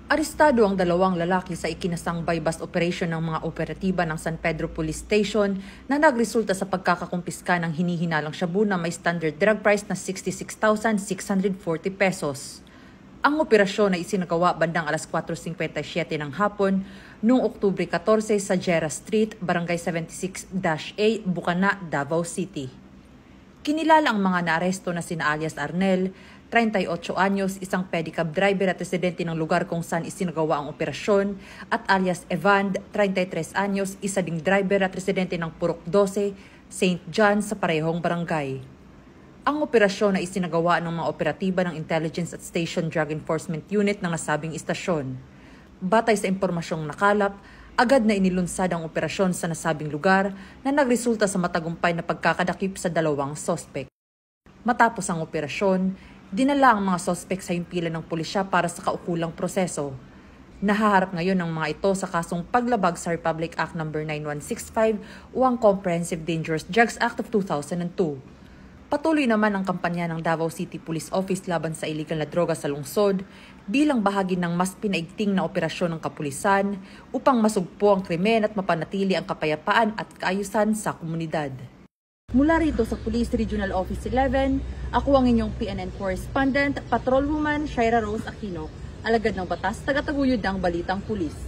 Arestado ang dalawang lalaki sa ikinasang buy-bust operation ng mga operatiba ng San Pedro Police Station na nagresulta sa pagkakakumpiska ng hinihinalang shabu na may standard drug price na 66,640 pesos. Ang operasyon ay isinagawa bandang alas 4:57 ng hapon noong Oktubre 14 sa Jera Street, Barangay 76-A, Bukana, Davao City. Kinilala ang mga naaresto na sina alias Arnel, 38 anyos, isang pedicab driver at residente ng lugar kung saan isinagawa ang operasyon, at alias Evand, 33 anyos, isa ding driver at residente ng Purok 12, St. John sa parehong barangay. Ang operasyon ay isinagawa ng mga operatiba ng Intelligence at Station Drug Enforcement Unit ng nasabing istasyon. Batay sa impormasyong nakalap, agad na inilunsad ang operasyon sa nasabing lugar na nagresulta sa matagumpay na pagkakadakip sa dalawang sospek. Matapos ang operasyon, dinala ang mga sospek sa himpilan ng pulisya para sa kaukulang proseso. Nahaharap ngayon ang mga ito sa kasong paglabag sa Republic Act No. 9165 o ang Comprehensive Dangerous Drugs Act of 2002. Patuloy naman ang kampanya ng Davao City Police Office laban sa iligal na droga sa lungsod bilang bahagi ng mas pinaigting na operasyon ng kapulisan upang masugpo ang krimen at mapanatili ang kapayapaan at kaayusan sa komunidad. Mula rito sa Police Regional Office 11, ako ang inyong PNN correspondent, Patrolwoman Shaira Rose Aquino, alagad ng batas, tagataguyod ng Balitang Pulis.